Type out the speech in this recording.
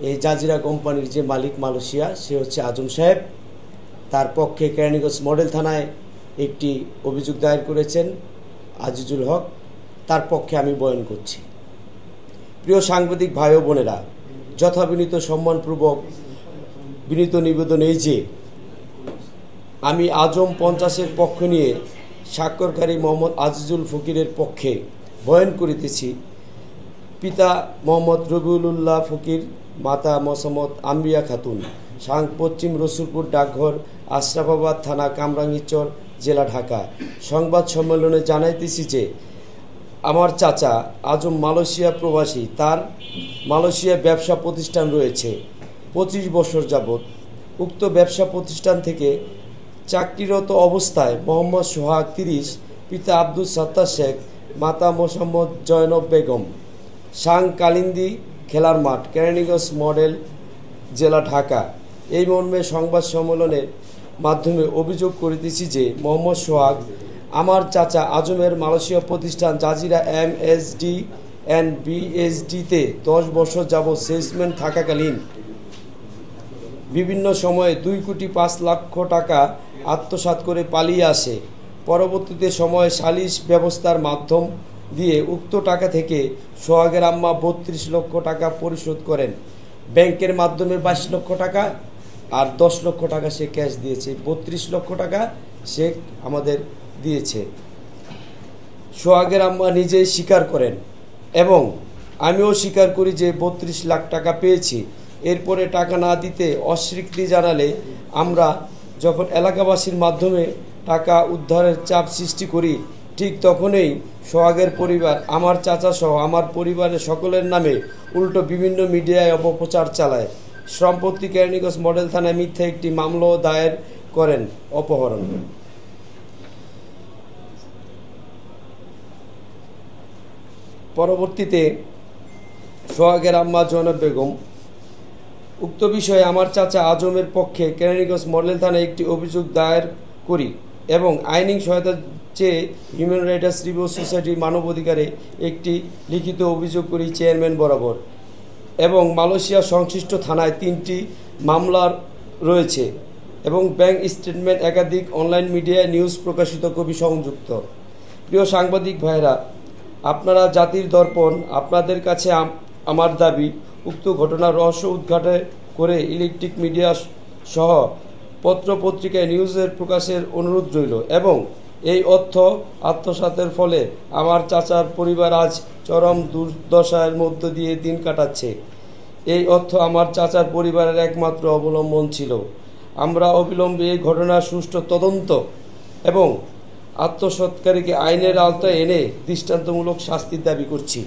এই জাজিরা কোম্পানির যে মালিক মালয়েশিয়া সে হচ্ছে আজম সাহেব। তার পক্ষে কেরানীগঞ্জ মডেল থানায় একটি অভিযোগ দায়ের করেছেন আজিজুল হক। তার পক্ষে আমি বয়ান করছি। প্রিয় সাংবাদিক ভাই ও বোনেরা, যথাবিনীত সম্মানপূর্বক বিনীত নিবেদন এই যে আমি আজম 50-এর পক্ষ নিয়ে স্বাক্ষরকারী মোহাম্মদ আজিজুল ফকিরের পক্ষে বয়ান করিতেছি। পিতা মোহাম্মদ রবিউল্লাহ ফকির, মাতা মোসাম্মদ আম্বিয়া খাতুন, সাং পশ্চিম রসুলপুর ডাকঘর, আশরাফাবাদ থানা, কামরাঙ্গীরচর, জেলা ঢাকা। সংবাদ সম্মেলনে জানাইতেছি যে আমার চাচা আজম মালয়েশিয়া প্রবাসী। তার মালয়েশিয়া ব্যবসা প্রতিষ্ঠান রয়েছে 25 বছর যাবৎ। উক্ত ব্যবসা প্রতিষ্ঠান থেকে চাকরিরত অবস্থায় মোহাম্মদ সোহাগ 30, পিতা আব্দুল সাত্তার শেখ, মাতা মোসাম্মদ জয়নব বেগম, সাং কালিন্দি খেলার মাঠ, কেরানীগঞ্জ মডেল, জেলা ঢাকা। এই মর্মে সংবাদ সম্মেলনের মাধ্যমে অভিযোগ করিতেছি যে মোহাম্মদ সোহাগ আমার চাচা আজমের মালয়েশিয়া প্রতিষ্ঠান জাজিরা MSD অ্যান্ড BSD-তে 10 বছর যাবৎ সেলসম্যান থাকাকালীন বিভিন্ন সময়ে 2,05,00,000 টাকা আত্মসাৎ করে পালিয়ে আসে। পরবর্তীতে সময়ে সালিশ ব্যবস্থার মাধ্যম দিয়ে উক্ত টাকা থেকে সোহাগের আম্মা 32 লক্ষ টাকা পরিশোধ করেন। ব্যাংকের মাধ্যমে 22 লক্ষ টাকা আর 10 লক্ষ টাকা সে ক্যাশ দিয়েছে। 32 লক্ষ টাকা সে আমাদের দিয়েছে। সোহাগের আম্মা নিজেই স্বীকার করেন এবং আমিও স্বীকার করি যে 32 লাখ টাকা পেয়েছি। এরপরে টাকা না দিতে অস্বীকৃতি জানালে আমরা যখন এলাকাবাসীর মাধ্যমে টাকা উদ্ধারের চাপ সৃষ্টি করি, ঠিক তখনই সোহাগের পরিবার আমার চাচা সহ আমার পরিবারের সকলের নামে উল্টো বিভিন্ন মিডিয়ায় অপপ্রচার চালায়। সম্প্রতি কেরানীগঞ্জ মডেল থানায় মিথ্যা একটি মামলা দায়ের করেন অপহরণ। পরবর্তীতে সোহাগের আম্মা জয়নব বেগম উক্ত বিষয়ে আমার চাচা আজমের পক্ষে কেরানীগঞ্জ মডেল থানায় একটি অভিযোগ দায়ের করি এবং আইনি সহায়তা চেয়ে হিউম্যান রাইটস রিভিউ সোসাইটির মানবাধিকারে একটি লিখিত অভিযোগ করি চেয়ারম্যান বরাবর। এবং মালয়েশিয়া সংশ্লিষ্ট থানায় 3টি মামলা রয়েছে এবং ব্যাংক স্টেটমেন্ট একাধিক অনলাইন মিডিয়ায় নিউজ প্রকাশিত কবি সংযুক্ত। প্রিয় সাংবাদিক ভাইরা, আপনারা জাতির দর্পণ, আপনাদের কাছে আমার দাবি উক্ত ঘটনার রহস্য উদ্ঘাটন করে ইলেকট্রিক মিডিয়া সহ পত্র পত্রিকায় নিউজের প্রকাশের অনুরোধ রইল। এবং এই অর্থ আত্মসাতের ফলে আমার চাচার পরিবার আজ চরম দুর্দশার মধ্য দিয়ে দিন কাটাচ্ছে। এই অর্থ আমার চাচার পরিবারের একমাত্র অবলম্বন ছিল। আমরা অবিলম্বে এই ঘটনার সুষ্ঠু তদন্ত এবং আত্মসৎকারীকে আইনের আওতায় এনে দৃষ্টান্তমূলক শাস্তির দাবি করছি।